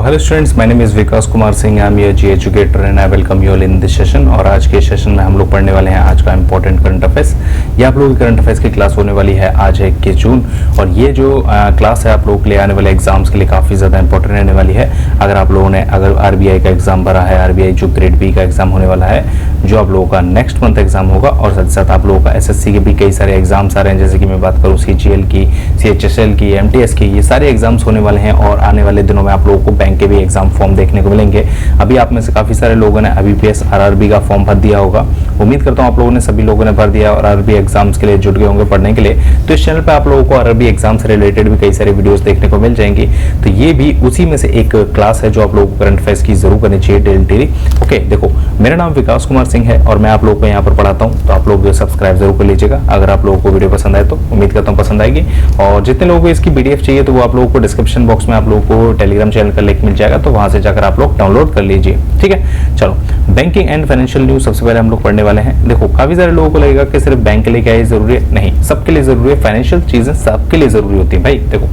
Hello students, my name is Vikas Kumar Singh. I am your G educator and I welcome you all in this session. और आज के session में हम लोग पढ़ने वाले हैं आज का इंपॉर्टेंट करंट अफेयर्स। ये आप लोगों की करंट अफेयर्स की क्लास होने वाली है आज है 21 जून। और ये जो क्लास है आप लोगों के लिए आने वाले एग्जाम्स के लिए काफ़ी ज़्यादा इंपॉर्टेंट रहने वाली है। अगर आप लोगों ने RBI का एग्जाम भरा है, RBI जो ग्रेड बी का एग्जाम होने वाला है, जो आप लोगों का नेक्स्ट मंथ एग्जाम होगा, और साथ ही साथ आप लोगों का SSC के भी कई सारे एग्जाम्स आ रहे हैं। जैसे कि मैं बात करूँ CGL की, CHSL की, MTS की, ये सारे एग्जाम्स होने वाले हैं। और आने वाले दिनों में आप लोगों को बैंक के भी एग्जाम फॉर्म देखने को मिलेंगे। अभी आप में से काफी सारे लोगों ने IBPS RRB का फॉर्म भर दिया होगा। उम्मीद करता हूं आप लोगों ने सभी लोगों ने भर दिया और RRB एग्जाम्स के लिए जुट गए होंगे पढ़ने के लिए। तो इस चैनल पे आप लोगों को RRB एग्जाम से रिलेटेड भी कई सारे वीडियोस देखने को मिल जाएंगी। तो ये भी उसी में से एक क्लास है जो आप लोगों को करंट अफेयर्स की जरूर करनी चाहिए डेली। ओके, देखो मेरा नाम विकास कुमार सिंह है और मैं आप लोगों को यहाँ पर पढ़ाता हूँ। तो आप लोग सब्सक्राइब जरूर कर लीजिएगा अगर आप लोगों को वीडियो पसंद आए तो। उम्मीद करता हूँ पसंद आएगी। और जितने लोगों को इसकी PDF चाहिए तो वो आप लोगों को डिस्क्रिप्शन बॉक्स में आप लोगों को टेलीग्राम चैनल का लिंक मिल जाएगा, तो वहां से जाकर आप लोग डाउनलोड कर लीजिए। ठीक है, चलो बैंकिंग एंड फाइनेंशियल न्यूज सबसे पहले हम लोग पढ़ने वाले हैं। देखो काफी सारे लोगों को लगेगा कि सिर्फ बैंक के लिए क्या है जरूरी है, नहीं, सबके लिए जरूरी है। फाइनेंशियल चीजें सबके लिए जरूरी होती है भाई। देखो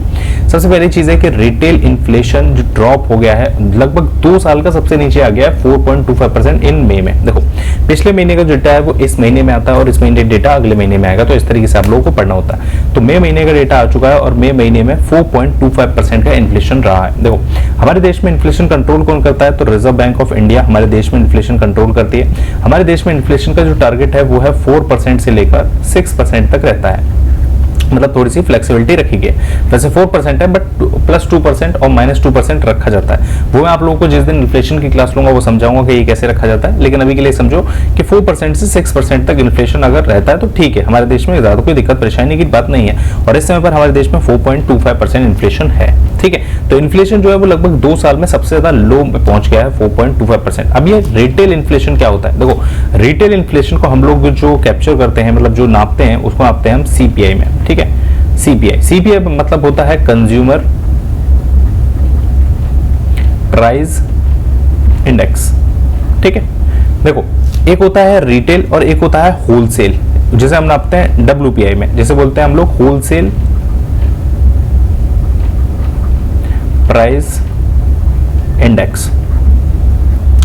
सबसे पहली चीज है कि रिटेल इन्फ्लेशन जो ड्रॉप हो गया है, लगभग 2 साल का सबसे नीचे आ गया है 4.25% इन मई में। देखो पिछले महीने का डेटा है वो इस महीने में आता है और इस महीने डेटा अगले महीने में आएगा। तो इस तरीके से आप लोगों को पढ़ना होता है। तो मई महीने का डेटा आ चुका है और मई महीने में 4.25% का इन्फ्लेशन रहा है। देखो हमारे देश में इन्फ्लेशन कंट्रोल कौन करता है? तो रिजर्व बैंक ऑफ इंडिया हमारे देश में इन्फ्लेशन कंट्रोल करती है। हमारे देश में इन्फ्लेशन का जो टारगेट है वो है 4% से लेकर 6% तक रहता है। मतलब थोड़ी सी फ्लेक्सिबिलिटी रखी गई है। वैसे 4% है बट +2% और -2% रखा जाता है। वो मैं आप लोगों को जिस दिन इन्फ्लेशन की क्लास लूंगा वो समझाऊंगा कि ये कैसे रखा जाता है। लेकिन अभी के लिए समझो कि 4% से 6% तक इन्फ्लेशन अगर रहता है तो ठीक है, हमारे देश में ज्यादा कोई दिक्कत परेशानी की बात नहीं है। और इस समय पर हमारे देश में 4.25% इन्फ्लेशन है। ठीक है, तो इन्फ्लेशन जो है वो लगभग 2 साल में सबसे ज्यादा लो में पहुंच गया है 4.25%। अब ये रिटेल इन्फ्लेशन क्या होता है? देखो रिटेल इन्फ्लेशन को हम लोग जो कैप्चर करते हैं, मतलब जो नापते हैं, उसको नापते हैं हम CPI में। ठीक है, CPI मतलब होता है कंज्यूमर प्राइस इंडेक्स। ठीक है, देखो एक होता है रिटेल और एक होता है होलसेल, जिसे हम नापते हैं WPI में। जैसे बोलते हैं हम लोग होलसेल प्राइस इंडेक्स।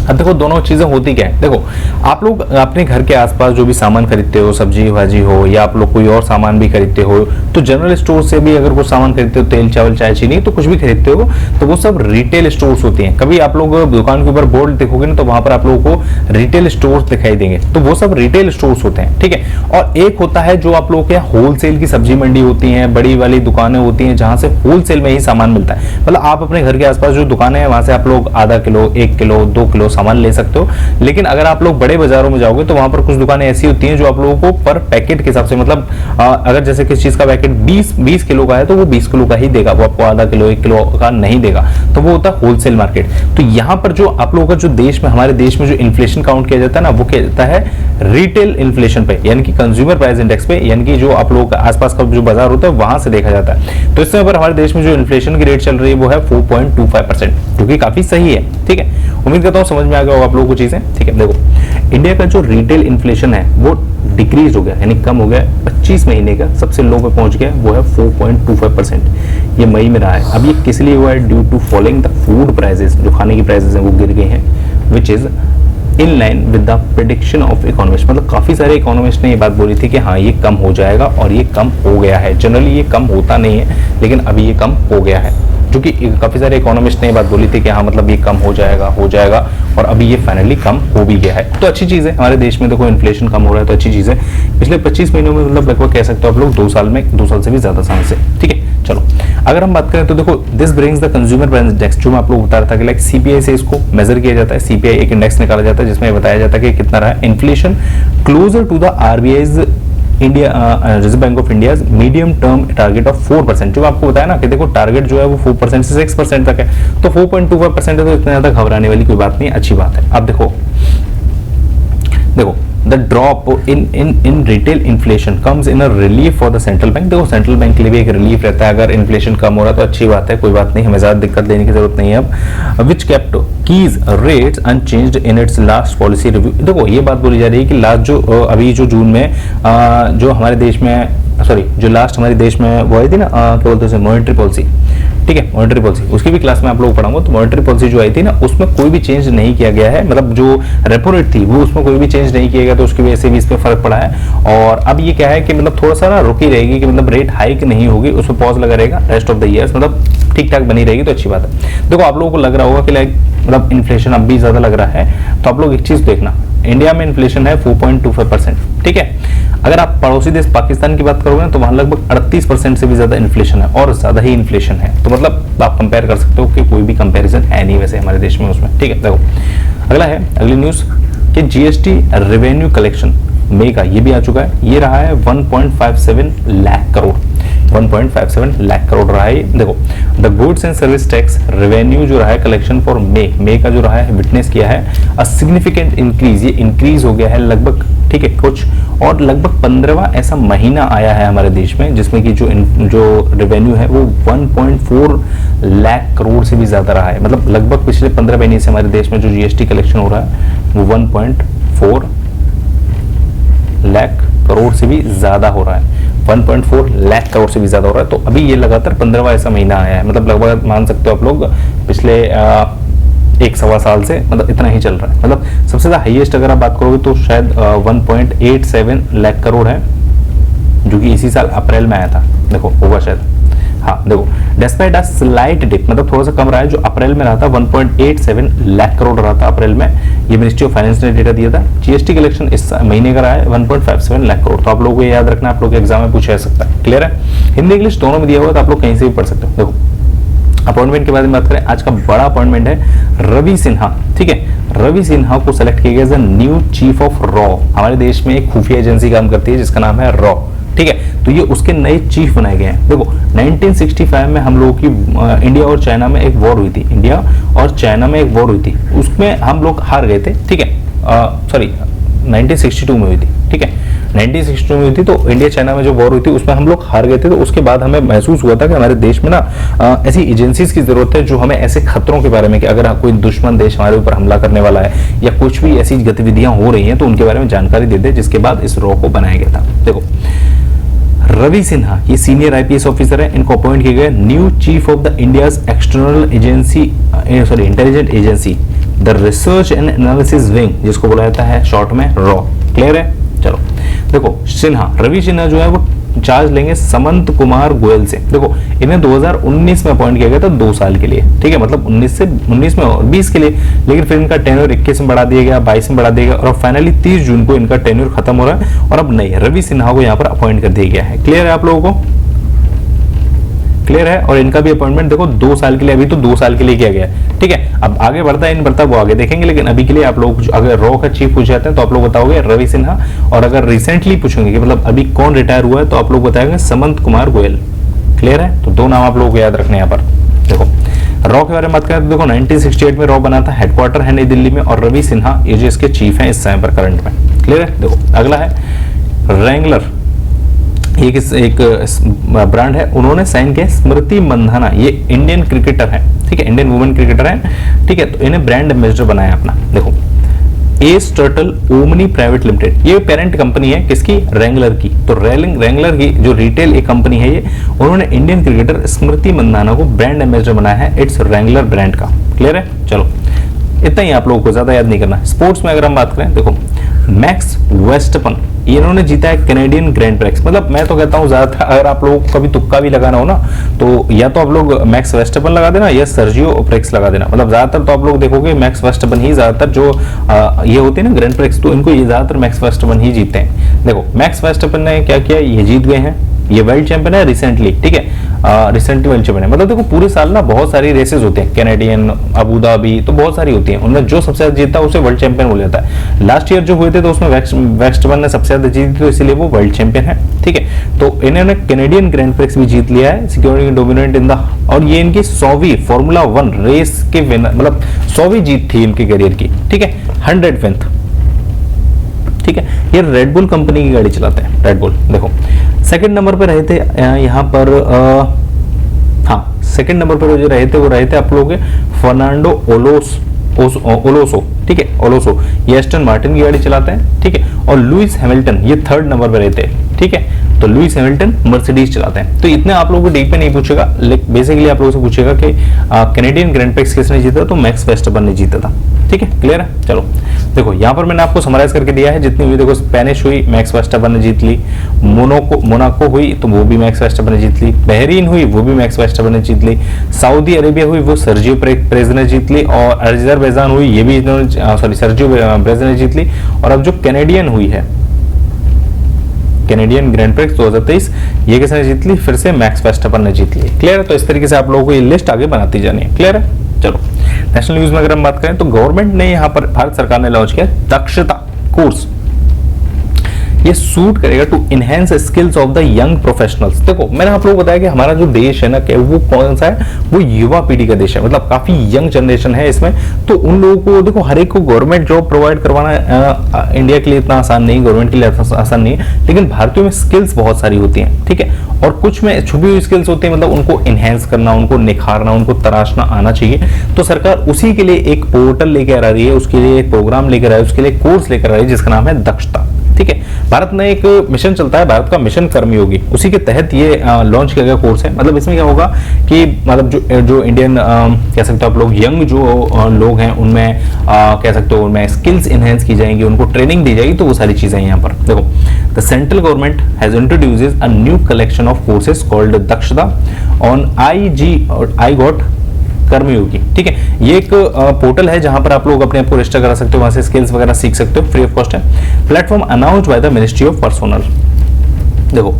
अब देखो दोनों चीजें होती क्या है। देखो आप लोग अपने घर के आसपास जो भी सामान खरीदते हो, सब्जी भाजी हो या आप लोग कोई और सामान भी खरीदते हो, तो जनरल स्टोर से भी अगर कुछ सामान खरीदते हो, तेल चावल चाय चीनी, तो कुछ भी खरीदते हो तो वो सब रिटेल स्टोर्स होती हैं। कभी आप लोग दुकान के ऊपर बोर्ड देखोगे ना तो वहां पर आप लोगों को रिटेल स्टोर्स दिखाई देंगे, तो वो सब रिटेल स्टोर्स होते हैं। ठीक है, और एक होता है जो आप लोगों के होलसेल की सब्जी मंडी होती है, बड़ी वाली दुकानें होती हैं जहां से होलसेल में ही सामान मिलता है। मतलब आप अपने घर के आसपास जो दुकानें हैं वहां से आप लोग आधा किलो, 1 किलो, 2 किलो सामान ले सकते हो। लेकिन अगर आप लोग बड़े बाजारों में जाओगे तो वहां पर कुछ दुकानें ऐसी होती हैं जो आप लोगों को पर पैकेट के हिसाब से, मतलब अगर जैसे किसी चीज का पैकेट 20 किलो का है तो वो 20 किलो का ही देगा, वो आपको आधा किलो 1 किलो का नहीं देगा। तो वो होता है होलसेल मार्केट। तो यहाँ पर जो आप लोगों का जो देश में, हमारे देश में जो इन्फ्लेशन काउंट किया जाता है ना, वो किया जाता है रिटेल इन्फ्लेशन पे, यानी कि कंज्यूमर प्राइस इंडेक्स पे, यानी कि जो आप लोगों का आसपास का जो बाजार होता है वहां से देखा जाता है। तो इस समय पर हमारे देश में जो इन्फ्लेशन की रेट चल रही है वो है 4.25%, जो कि काफी सही है। ठीक है, उम्मीद करता हूँ समझ में आ गया होगा आप लोगों को चीजें। ठीक है, देखो इंडिया का जो रिटेल इन्फ्लेशन है वो डिक्रीज हो गया, यानी कम हो गया। 25 महीने का सबसे लो पे पहुंच गया, वो है 4.25%। ये मई में रहा है। अब ये किस लिए हुआ है? Due to following the food prices, जो खाने की प्राइसेस हैं वो गिर गए हैं, which is in line with the prediction of economist. मतलब काफी सारे इकोनॉमिस्ट ने ये बात बोली थी कि हाँ ये कम हो जाएगा, और ये कम हो गया है। जनरली ये कम होता नहीं है, लेकिन अभी ये कम हो गया है, जो कि काफी सारे इकोनॉमिस्ट ने ये बात बोली थी कि हाँ मतलब ये कम हो जाएगा, और अभी ये फाइनली कम हो भी गया है। तो अच्छी चीज है, हमारे देश में देखो इन्फ्लेशन कम हो रहा है तो अच्छी चीज है। पिछले 25 महीनों में मतलब लगभग कह सकते हो आप लोग 2 साल से भी ज्यादा समय से। ठीक है, चलो अगर हम बात करें तो देखो this brings the consumer price index, जो मैं आप लोग बता रहा था कि लाइक CPI से इसको मेजर किया जाता है। CPI एक इंडेक्स निकाला जाता है जिसमें बताया जाता है कि कितना रहा inflation closer to the RBI's India reserve bank of India medium term target of 4%। जो आपको बताया ना कि देखो टारगेट जो है वो 4% से 6% तक है, तो 4.25% है, तो इतना ज्यादा घबराने वाली कोई बात नहीं, अच्छी बात है। अब देखो the drop in retail inflation comes in a relief for the central bank. देखो सेंट्रल बैंक के लिए भी एक रिलीफ रहता है, अगर इन्फ्लेशन कम हो रहा है तो अच्छी बात है, कोई बात नहीं, हमें ज्यादा दिक्कत लेने की जरूरत नहीं है। अब विच kept keys rates unchanged in its last policy review. देखो ये बात बोली जा रही है कि लास्ट जो अभी जो जून में जो हमारे देश में, सॉरी जो लास्ट हमारे देश में वो आई थी ना, क्या बोलते हैं मॉनेटरी पॉलिसी, ठीक है, मॉनेटरी पॉलिसी उसकी भी क्लास में आप लोग पढ़ाऊंगा। तो मॉनेटरी पॉलिसी जो आई थी ना, उसमें कोई भी चेंज नहीं किया गया है, मतलब जो रेपो रेट थी वो उसमें कोई भी चेंज नहीं किया गया, तो उसकी वजह से भी इस पे फर्क पड़ा है। और अब ये क्या है कि मतलब थोड़ा सा ना रुकी रहेगी कि मतलब रेट हाइक नहीं होगी, उसमें पॉज लगा रहेगा रेस्ट ऑफ द ईयर्स, मतलब ठीक ठाक बनी रहेगी, तो अच्छी बात है। देखो आप लोगों को लग रहा होगा कि लाइक मतलब इन्फ्लेशन अब भी ज्यादा लग रहा है, तो आप लोग एक चीज देखना, इंडिया में इन्फ्लेशन है 4.25%, ठीक है। अगर आप पड़ोसी देश पाकिस्तान की बात करोगे ना, तो वहां लगभग 38% से भी ज्यादा इन्फ्लेशन है, और ज्यादा ही इन्फ्लेशन है। तो मतलब आप कंपेयर कर सकते हो कि कोई भी कंपैरिजन है नहीं वैसे हमारे देश में उसमें, ठीक है। देखो अगला है, अगली न्यूज कि जीएसटी रेवेन्यू कलेक्शन मई का ये भी आ चुका है, ये रहा है 1.57 लाख करोड़, 1.57 लाख करोड़ रहा है। देखो the goods and service tax revenue जो रहा है कलेक्शन फॉर मई का जो रहा है विटनेस किया है अ सिग्निफिकेंट इंक्रीज, ये इंक्रीज हो गया है लगभग, ठीक है कुछ, और लगभग 15वां ऐसा महीना आया है हमारे देश में जिसमें कि जो रेवेन्यू है वो 1.4 लाख करोड़ से भी ज्यादा रहा है। मतलब लगभग पिछले 15 महीने से हमारे देश में जो जीएसटी कलेक्शन हो रहा है वो 1.4 लाख करोड़ से भी ज्यादा हो रहा है, 1.4 लाख करोड़ से भी ज्यादा हो रहा है। तो अभी ये लगातार 15वां ऐसा महीना आया है, मतलब लगभग मान सकते हो आप लोग पिछले एक सवा साल से मतलब इतना ही चल रहा है। मतलब सबसे ज्यादा हाईएस्ट अगर आप बात करोगे तो शायद 1.87 लाख करोड़ है, जो कि इसी साल अप्रैल में आया था। देखो होगा शायद, हाँ देखो डेस्पाइट अ स्लाइट डिप, मतलब थोड़ा सा कम रहा है, जो अप्रैल में रहा था 1.87 लाख करोड़ रहा था अप्रैल में, ये मिनिस्ट्री ऑफ फाइनेंस ने डेटा दिया था। जीएसटी कलेक्शन इस महीने का रहा है 1.57 लाख करोड़। तो आप लोगों को ये याद रखना, आप लोग के एग्जाम में पूछा जा सकता है, क्लियर है। हिंदी इंग्लिश दोनों में दिया हुआ, तो आप लोग कहीं से भी पढ़ सकते हो। देखो अपॉइंटमेंट के बारे में बात करें, आज का बड़ा अपॉइंटमेंट है रवि सिन्हा, ठीक है। रवि सिन्हा को सेलेक्ट किया गया एज न्यू चीफ ऑफ रॉ। हमारे देश में एक खुफिया एजेंसी काम करती है जिसका नाम है रॉ, ठीक है। तो ये उसके नए चीफ बनाए गए हैं। देखो 1965 में हम लोगों की इंडिया और चाइना में एक वॉर हुई थी, इंडिया और चाइना में एक वॉर हुई थी, उसमें हम लोग हार गए थे, ठीक है। सॉरी 1962 में हुई थी, ठीक है, 1962 में हुई थी। तो इंडिया चाइना में जो वॉर हुई थी उसमें हम लोग हार गए थे। तो उसके बाद हमें महसूस हुआ था कि हमारे देश में ना ऐसी एजेंसीज की जरूरत है जो हमें ऐसे खतरों के बारे में, कि अगर कोई दुश्मन देश हमारे ऊपर हमला करने वाला है या कुछ भी ऐसी गतिविधियां हो रही हैं तो उनके बारे में जानकारी दे दे, जिसके बाद इस रॉ को बनाया गया था। देखो रवि सिन्हा ये सीनियर आईपीएस ऑफिसर है, इनको अपॉइंट किया गया new chief of the India's external agency, sorry intelligent agency the research and analysis wing, जिसको बोला जाता है शॉर्ट में रॉ, क्लियर है। चलो देखो सिन्हा, रवि सिन्हा जो है वो चार्ज लेंगे समंत कुमार गोयल से। देखो इन्हें 2019 में अपॉइंट किया गया था 2 साल के लिए, ठीक है, मतलब 19 में और 20 के लिए, लेकिन फिर इनका टेन्योर 21 में बढ़ा दिया गया, 22 में बढ़ा दिया गया, और अब फाइनली 30 जून को इनका टेन्योर खत्म हो रहा है, और अब नहीं रवि सिन्हा को यहाँ पर अपॉइंट कर दिया गया है। क्लियर है आप लोगों को, क्लियर है। और इनका भी अपॉइंटमेंट देखो 2 साल के लिए, अभी तो 2 साल के लिए किया गया है, ठीक है। अब आगे बढ़ता है इन बढ़ता वो आगे देखेंगे, लेकिन अभी के लिए आप लोग अगर रॉ का चीफ पूछ जाते हैं तो आप लोग बताओगे रवि सिन्हा, और अगर रिसेंटली पूछेंगे कि मतलब अभी कौन रिटायर हुआ है तो आप लोग बताएंगे समंत कुमार गोयल, क्लियर है। तो 2 नाम आप लोगों को याद रखने यहाँ पर। देखो रॉ के बारे में बात करें तो देखो 1968 में रॉ बना था, हेडक्वार्टर है नई दिल्ली में, और रवि सिन्हा ये जो इसके चीफ हैं इस समय पर करंट में, क्लियर है। देखो अगला है रैंगलर, एक ब्रांड है, उन्होंने साइन किया स्मृति मंधाना, ये इंडियन क्रिकेटर है, ठीक है, इंडियन वुमेन क्रिकेटर है, ठीक है। तो इन्हें ब्रांड एम्बेसडर बनाया अपना। देखो S turtle omni private limited, ये पेरेंट कंपनी है किसकी, रैंगलर की। तो रैंगलर की जो रिटेल एक कंपनी है ये, उन्होंने इंडियन क्रिकेटर स्मृति मंधाना को ब्रांड एम्बेसडर बनाया है इट्स रैंगलर ब्रांड का, क्लियर है। चलो इतना ही आप लोगों को, ज्यादा याद नहीं करना। स्पोर्ट्स में अगर हम बात करें, देखो मैक्स वेस्टपन इन्होंने जीता है कैनेडियन ग्रैंड प्रिक्स। मतलब मैं तो कहता हूँ ज्यादातर अगर आप लोगों को कभी तुक्का भी लगाना हो ना, तो या तो आप लोग मैक्स वेस्टपन लगा देना या सर्जियो प्रिक्स लगा देना। मतलब ज्यादातर तो आप लोग देखोगे मैक्स वेस्टपन ही ज्यादातर जो ये होते हैं ना ग्रैंड प्रिक्स, तो इनको ये ज्यादातर मैक्स वेस्टपन ही जीतते हैं। देखो मैक्स वेस्टपन ने क्या किया, ये जीत गए हैं, ये वर्ल्ड चैंपियन है रिसेंटली, ठीक है, रिसेंटली वर्ल्ड चैंपियन है। मतलब देखो पूरे साल ना बहुत सारी रेसेस होते हैं, कैनेडियन, अबू धाबी, तो बहुत सारी होती हैं, उनमें जो सबसे ज्यादा जीतता है उसे वर्ल्ड चैंपियन बोला जाता है। लास्ट ईयर जो हुए थे तो उसमें वेस्टमैन ने सबसे ज्यादा जीती, तो इसलिए वो वर्ल्ड चैंपियन है, ठीक है। तो इन्होंने कैनेडियन ग्रैंड प्रिक्स भी जीत लिया है, सिक्योरिंग डोमिनेंट इन द, और ये इनकी 100वीं फॉर्मूला 1 रेस के विनर, मतलब 100वीं जीत थी इनके करियर की, ठीक है, 100th, ठीक है। ये रेडबुल कंपनी की गाड़ी चलाते हैं, रेडबुल। देखो सेकंड नंबर पे रहे थे यहाँ पर, हाँ सेकंड नंबर पर जो रहे थे वो रहे थे आप लोगों के फर्नांडो ओलोसो, ठीक है, ओलोसो, ये एस्टन मार्टिन की गाड़ी चलाते हैं, ठीक है। और लुइस हैमिल्टन ये 3rd नंबर पर रहते हैं, ठीक है। तो लुइस हैमिल्टन मर्सिडीज चलाते हैं। तो इतने आप लोगों को डीप में नहीं पूछेगा, बेसिकली आप लोगों से पूछेगा कि कैनेडियन ग्रैंड प्रिक्स किसने जीता, तो मैक्स वर्स्टेपन ने जीता था। ठीक है, क्लियर है। चलो देखो यहाँ पर मैंने आपको समराइज करके दिया है जितनी हुई। देखो स्पेनिश हुई, मैक्स वर्स्टेपन ने जीत ली। मोनाको हुई तो वो भी मैक्स वर्स्टेपन ने जीत ली। बहरीन हुई वो भी मैक्स वर्स्टेपन ने जीत ली। सऊदी अरेबिया हुई वो सर्जियो पेरेज ने जीत ली। और अजरबैजान हुई ये भी सर्जियो पेरेज ने जीत ली। और अब जो कैनेडियन हुई है, कैनेडियन ग्रैंड प्रिक्स 2023, ये किसने जीत ली, फिर से मैक्स वर्स्टेपन ने जीत ली। क्लियर है। तो इस तरीके से आप लोगों को ये लिस्ट आगे बनाती जानी है। क्लियर है। चलो नेशनल न्यूज में अगर हम बात करें तो गवर्नमेंट ने यहाँ पर, भारत सरकार ने लॉन्च किया दक्षता कोर्स। ये सूट करेगा to enhance skills of the young professionals. देखो मैंने आप लोगों को बताया कि हमारा जो देश है ना, वो कौन सा है, वो युवा पीढ़ी का देश है, मतलब काफी यंग जनरेशन है इसमें। तो उन लोगों को देखो, हर एक को गवर्नमेंट जॉब प्रोवाइड करवाना इंडिया के लिए इतना आसान नहीं, गवर्नमेंट के लिए आसान नहीं है, लेकिन भारतीयों में स्किल्स बहुत सारी होती हैं। ठीक है, और कुछ में छुपी हुई स्किल्स होती है, मतलब उनको इनहेंस करना, उनको निखारना, उनको तराशना आना चाहिए। तो सरकार उसी के लिए एक पोर्टल लेकर आ रही है, उसके लिए एक प्रोग्राम लेकर आ रही है, उसके लिए कोर्स लेकर आ रही है जिसका नाम है दक्षता। ठीक है, भारत में एक मिशन चलता है, भारत का मिशन कर्मयोगी, उसी के तहत ये लॉन्च किया गया कोर्स है। मतलब इसमें क्या होगा कि मतलब जो इंडियन कह सकते हो आप लोग, यंग जो लोग हैं उनमें कह सकते हो उनमें स्किल्स इनहेंस की जाएंगी, उनको ट्रेनिंग दी जाएगी। तो वो सारी चीजें यहाँ पर देखो, the central government has introduces a new collection of courses called दक्षता ऑन आई गॉट कर्मयोगी। ठीक है, ये एक पोर्टल है जहां पर आप लोग अपने आप को रजिस्टर करा सकते हो, वहां से स्किल्स वगैरह सीख सकते हो, फ्री ऑफ कॉस्ट है। Platform announced by the ministry of personal. देखो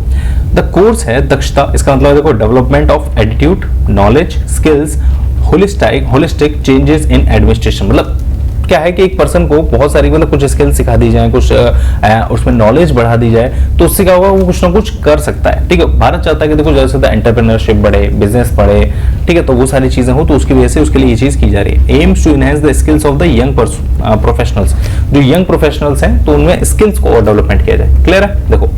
द कोर्स है दक्षता, इसका मतलब देखो development of attitude, knowledge, skills, holistic changes in administration. मतलब क्या है कि एक पर्सन को बहुत सारी मतलब कुछ स्किल्स सिखा दी जाए, कुछ उसमें नॉलेज बढ़ा दी जाए, तो उससे क्या होगा, वो कुछ ना कुछ कर सकता है। ठीक है, भारत चाहता है कि देखो जैसे एंटरप्रेन्योरशिप बढ़े, बिजनेस बढ़े, ठीक है, तो वो सारी चीजें हो, तो उसकी वजह से उसके लिए ये चीज की जा रही है। Aims to enhance the skills of the young professionals. जो यंग प्रोफेशनल्स हैं तो उनमें स्किल्स को और डेवलपमेंट किया जाए। क्लियर है। देखो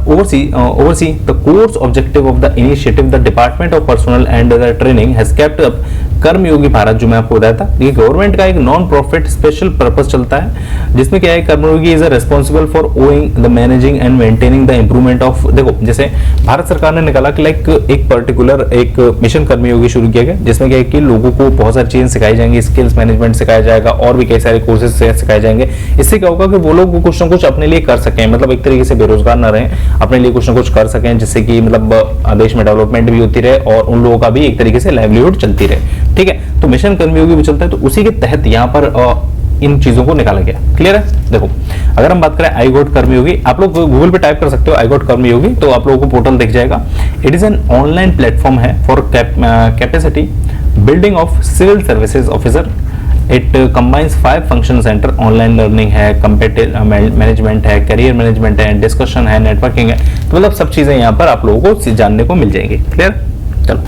oversee the course objective of the initiative, the Department of Personnel and the Training has kept up कर्मयोगी भारत, जो मैं आपको बताया था, ये गवर्नमेंट का एक नॉन प्रॉफिट स्पेशल पर्पस चलता है, जिसमें क्या है, Karmayogi is responsible for owing the managing and maintaining the improvement of. देखो जैसे भारत सरकार ने निकाला कि लाइक एक पर्टिकुलर एक मिशन कर्मयोगी शुरू किया गया, जिसमें क्या है कि लोगों को बहुत सारी चीजें सिखाई जाएंगी, स्किल्स मैनेजमेंट सिखाया जाएगा और भी कई सारे कोर्सेज सिखाए जाएंगे। इससे क्या होगा कि वो लोग कुछ ना कुछ अपने लिए कर सकें, मतलब एक तरीके से बेरोजगार ना रहें, अपने लिए कुछ ना कुछ कर सकें, जिससे कि मतलब देश में डेवलपमेंट भी होती रहे और उन लोगों का भी एक तरीके से लाइवलीहुड चलती रहे। ठीक है, तो मिशन कर्मयोगी भी चलता है, तो उसी के तहत यहाँ पर इन चीजों को निकाला गया। क्लियर है। देखो अगर हम बात करें आई गॉट कर्मयोगी, आप लोग गूगल पे टाइप कर सकते हो आई गॉट कर्मयोगी, तो आप लोगों को पोर्टल दिख जाएगा। It is an online platform है for capacity building of civil services officer. It combines 5 function centre, online learning है, कंपेटिटिव मैनेजमेंट है, करियर मैनेजमेंट है, डिस्कशन है, नेटवर्किंग है, तो मतलब सब चीजें यहाँ पर आप लोगों को जानने को मिल जाएंगी। क्लियर। चलो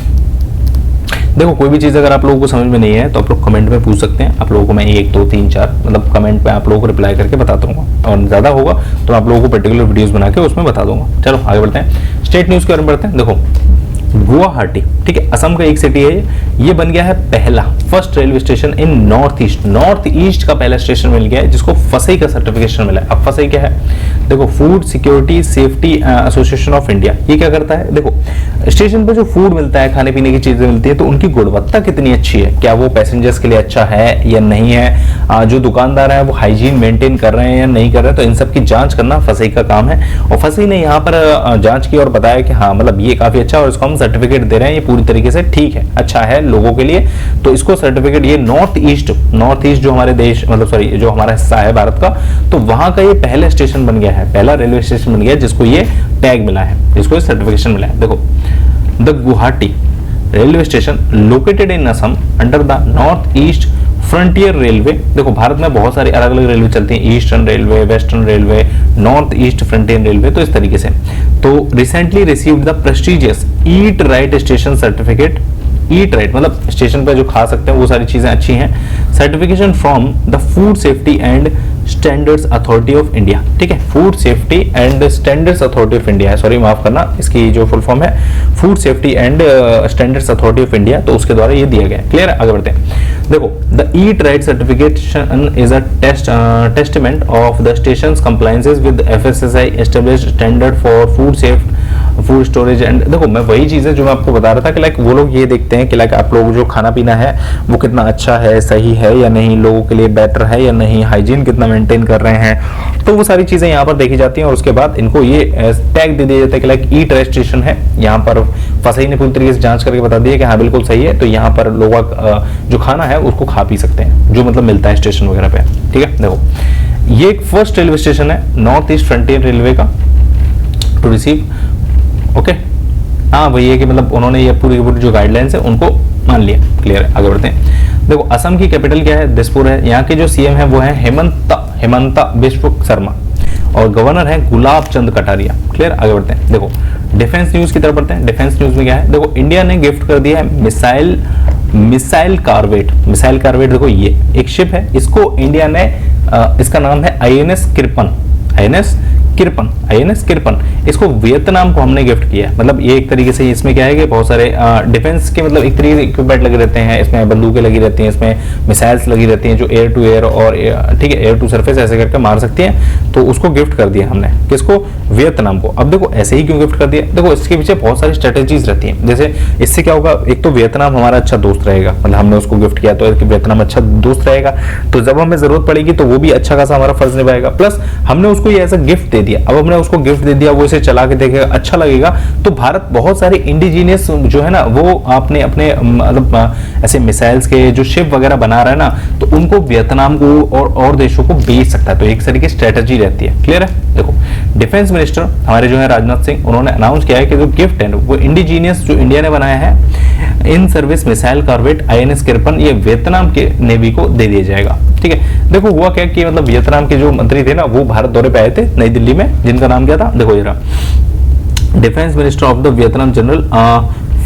देखो कोई भी चीज अगर आप लोगों को समझ में नहीं है तो आप लोग कमेंट में पूछ सकते हैं, आप लोगों को मैं 1 2 3 4 मतलब कमेंट में आप लोगों को रिप्लाई करके बता दूंगा, और ज्यादा होगा तो आप लोगों को पर्टिकुलर वीडियोस बना के उसमें बता दूंगा। चलो आगे बढ़ते हैं, स्टेट न्यूज के बारे में बढ़ते हैं। देखो गुवाहाटी, ठीक है, असम का एक सिटी है, ये बन गया है पहला फर्स्ट रेलवे स्टेशन इन नॉर्थ ईस्ट का पहला स्टेशन मिल गया है, जिसको फसई का सर्टिफिकेशन मिला है। अब फसई क्या है, देखो food security safety association of India, ये क्या करता है, देखो स्टेशन पर जो फूड मिलता है, खाने पीने की चीजें मिलती है, तो उनकी गुणवत्ता कितनी अच्छी है, क्या वो पैसेंजर्स के लिए अच्छा है या नहीं है, जो दुकानदार है वो हाइजीन मेंटेन कर रहे हैं या नहीं कर रहे हैं, तो इन सब की जांच करना फसई का काम है। और फसई ने यहाँ पर जांच की और बताया कि हाँ मतलब ये काफी अच्छा, और इसको हम सर्टिफिकेट दे रहे हैं, ये पूरी तरीके से ठीक है, अच्छा है लोगों के लिए, तो इसको सर्टिफिकेट, ये नॉर्थ ईस्ट जो हमारे देश मतलब सॉरी जो हमारा हिस्सा है भारत का, तो वहां का ये पहला स्टेशन बन गया है, पहला रेलवे स्टेशन बन गया जिसको ये टैग मिला है, जिसको ये सर्टिफिकेशन मिला है। देखो the Guwahati railway station located in Assam under the north east frontier railway. देखो भारत में बहुत सारी अलग अलग रेलवे चलती हैं, eastern railway, western railway, north east frontier railway, तो इस तरीके से। तो recently received the prestigious eat right station certificate eat right मतलब स्टेशन पे जो खा सकते हैं वो सारी चीजें अच्छी हैं। Certification from the food safety and standards authority of India, ठीक है, food safety and standards authority of India है, सॉरी माफ करना, इसकी जो फुल फॉर्म है food safety and standards authority of India, तो उसके द्वारा ये दिया गया है। क्लियर है, आगे बढ़ते हैं। देखो, the eat right certification is a testament of the stations compliances with FSSI established standard for food safe food storage and. देखो, मैं वही चीज है जो मैं आपको बता रहा था कि लाइक वो लोग ये देखते हैं कि लाइक आप लोग जो खाना पीना है वो कितना अच्छा है, सही है या नहीं, लोगों के लिए बेटर है या नहीं, हाइजीन कितना मेंटेन कर रहे हैं, तो वो सारी चीजें यहाँ पर देखी जाती हैं और उसके बाद इनको ये टैग दे दिया जाता है कि लाइक ईट रजिस्ट्रेशन है। यहाँ पर फसई ने पूरी तरीके से जांच करके बता दिया कि हाँ बिल्कुल सही है, तो यहाँ पर लोग जो खाना है उसको खा पी सकते हैं जो मतलब मिलता है स्टेशन वगैरह पे, ठीक है। देखो, ये एक फर्स्ट रेलवे स्टेशन है नॉर्थ ईस्ट फ्रंटियर रेलवे का टू रिसीव, ओके। हाँ वही है कि मतलब उन्होंने ये पूरी जो गाइडलाइंस है उनको मान लिया। क्लियर है, आगे बढ़ते हैं। देखो, असम की कैपिटल क्या है? दिसपुर है। यहाँ के जो सीएम है वो है हेमंता बिश्व शर्मा और गवर्नर है गुलाब चंद कटारिया। क्लियर, आगे बढ़ते हैं। देखो, डिफेंस न्यूज की तरफ बढ़ते हैं। डिफेंस न्यूज में क्या है? देखो, इंडिया ने गिफ्ट कर दिया है मिसाइल कारवेट। मिसाइल कारवेट देखो, ये एक शिप है, इसको इंडिया ने इसका नाम है आईएनएस किरपन, इसको वियतनाम को हमने गिफ्ट किया है। मतलब ये एक तरीके से इसमें क्या है कि बहुत सारे डिफेंस के मतलब एक तरीके से इक्विपमेंट लगे रहते हैं, इसमें बंदूकें लगी रहती हैं, इसमें मिसाइल्स लगी रहती हैं जो एयर टू एयर और ठीक है एयर टू सरफेस ऐसे करके मार सकती हैं, तो उसको गिफ्ट कर दिया हमने। किसको? वियतनाम को। अब देखो, ऐसे ही क्यों गिफ्ट कर दिया? देखो, इसके पीछे बहुत सारी स्ट्रेटेजीज रहती हैं। जैसे इससे क्या होगा, एक तो वियतनाम हमारा अच्छा दोस्त रहेगा, मतलब हमने उसको गिफ्ट किया तो वियतनाम अच्छा दोस्त रहेगा, तो जब हमें जरूरत पड़ेगी तो वो भी अच्छा खासा हमारा फर्ज निभाएगा। प्लस हमने उसको ये ऐसा गिफ्ट दे दिया, अब हमने उसको गिफ्ट दे दिया, वो इसे चला के देखेगा, अच्छा लगेगा, तो भारत बहुत सारे इंडिजीनियस जो है ना वो आपने अपने मतलब ऐसे मिसाइल्स के जो शिप वगैरह बना रहा है ना, तो उनको वियतनाम को और देशों को बेच सकता है। तो एक तरीके की स्ट्रेटेजी रहती है। क्लियर है। देखो, डिफेंस मिनिस्टर हमारे जो है राजनाथ सिंह, उन्होंने अनाउंस किया है कि जो गिफ्ट है वो इंडिजीनियस जो इंडिया ने बनाया है in service missile corvette INS Kirpan, ये वियतनाम के नेवी को दे दिया जाएगा। ठीक है। देखो, हुआ क्या कि मतलब वियतनाम के जो मंत्री थे ना वो भारत दौरे पे आए थे नई दिल्ली में, जिनका नाम क्या था? देखो जरा, defence minister of the Vietnam general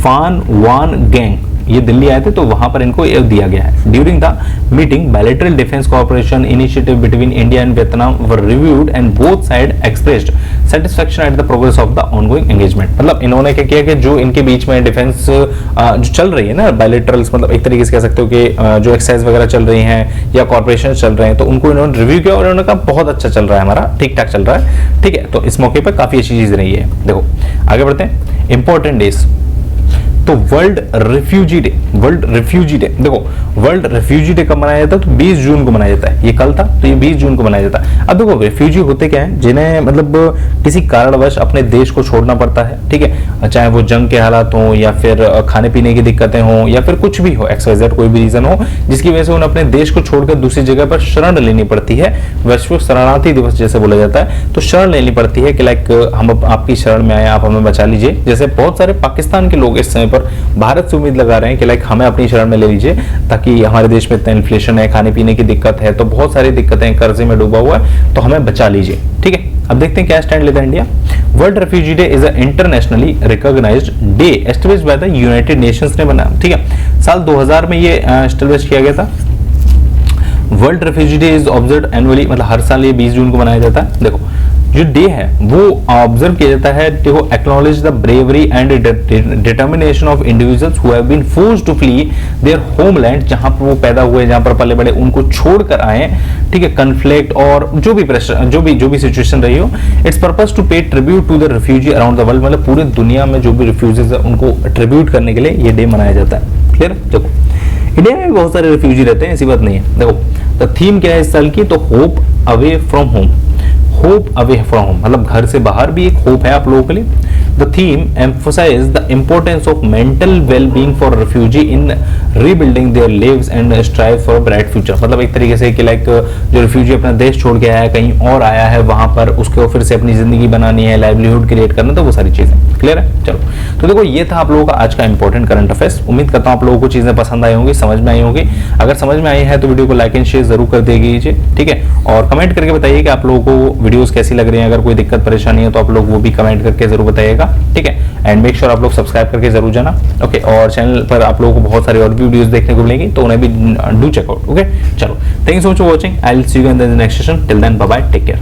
फान वान गैंग, ये दिल्ली आए थे, तो वहां पर इनको ये दिया गया है। During the meeting bilateral defence cooperation initiative between India and Vietnam were reviewed and both side expressed satisfaction at the progress of the ongoing engagement. मतलब इन्होंने क्या किया कि जो इनके बीच में डिफेंस जो चल रही है ना बायलैटरल्स, मतलब एक तरीके से कह सकते हो कि जो एक्सरसाइज वगैरह चल रही हैं या कॉर्पोरेशन चल रहे हैं, तो उनको इन्होंने रिव्यू किया और इन्होंने कहा बहुत अच्छा चल रहा है हमारा, ठीक ठाक चल रहा है। ठीक है, तो इस मौके पर काफी अच्छी चीज रही है। देखो आगे बढ़ते हैं। इंपॉर्टेंट डेज, तो वर्ल्ड रिफ्यूजी डे, देखो वर्ल्ड रिफ्यूजी डे कब मनाया जाता है? तो 20 जून को मनाया जाता है। ये कल था तो ये 20 जून को मनाया जाता है। अब देखो, रिफ्यूजी होते क्या है? जिन्हें मतलब किसी कारणवश अपने देश को छोड़ना पड़ता है, ठीक है, चाहे वो जंग के हालात हो या फिर खाने पीने की दिक्कतें हो या फिर कुछ भी हो, XYZ कोई भी रीजन हो जिसकी वजह से उन्हें अपने देश को छोड़कर दूसरी जगह पर शरण लेनी पड़ती है। वैश्विक शरणार्थी दिवस जैसे बोला जाता है, तो शरण लेनी पड़ती है कि लाइक हम आपकी शरण में आए, आप हमें बचा लीजिए। जैसे बहुत सारे पाकिस्तान के लोग इस समय पर भारत से उम्मीद लगा रहे हैं कि लाइक हमें अपनी शरण में ले लीजिए, ताकि हमारे देश में इतना इन्फ्लेशन है, खाने पीने की दिक्कत है, तो बहुत सारी दिक्कतें, कर्जे में डूबा हुआ है, तो हमें बचा लीजिए। ठीक है, अब देखते हैं क्या स्टैंड लेता है India. World refugee day is a internationally recognised day established by the United Nations ने बनाया। ठीक है, साल 2000 में ये एस्टैब्लिश किया गया था। World refugee day is observed annually, मतलब हर साल ये 20 जून को मनाया जाता है। देखो, जो डे है वो ऑब्जर्व किया जाता है to acknowledge the bravery and determination of individuals who have been forced to flee their homeland, जहां पर वो पैदा हुए, जहां पर पले बड़े, उनको छोड़कर आए। ठीक है, कन्फ्लिक्ट और जो भी प्रेशर, जो भी सिचुएशन रही हो, its purpose to pay tribute to the refugee around the world, मतलब पूरी दुनिया में जो भी रिफ्यूजीज है उनको ट्रिब्यूट करने के लिए ये डे मनाया जाता है। क्लियर? देखो, इंडिया में भी बहुत सारे रिफ्यूजी रहते हैं, ऐसी बात नहीं है। देखो, तो थीम क्या है इस साल की? तो hope away from home, hope away from home, मतलब घर से बाहर भी एक होप है आप लोगों के लिए। The theme emphasise the importance of mental well being for refugee in rebuilding their lives and strive for bright future. मतलब एक तरीके से कि लाइक जो रिफ्यूजी अपना देश छोड़ के आया है, कहीं और आया है, वहां पर उसको फिर से अपनी जिंदगी बनानी है, लाइवलीहुड क्रिएट करना, तो वो सारी चीजें। क्लियर है? चलो, तो देखो ये था आप लोगों का आज का इंपॉर्टेंट करंट अफेयर्स। उम्मीद करता हूं आप लोगों को चीजें पसंद आई होंगी, समझ में आई होंगी। अगर समझ में आई है तो वीडियो को लाइक एंड शेयर जरूर कर दीजिए। ठीक है, और कमेंट करके बताइए कि आप लोगों को वीडियोस कैसी लग रही है। अगर कोई दिक्कत परेशानी है तो आप लोग वो भी कमेंट करके जरूर बताइएगा। का, ठीक है। एंड मेक श्योर आप लोग सब्सक्राइब करके जरूर जाना, ओके। और चैनल पर आप लोगों को बहुत सारी और भी वीडियोस देखने को मिलेंगी, तो उन्हें भी डू चेकआउट, ओके। चलो, thank you so much for watching, I will see you in the next session, till then bye bye, take care.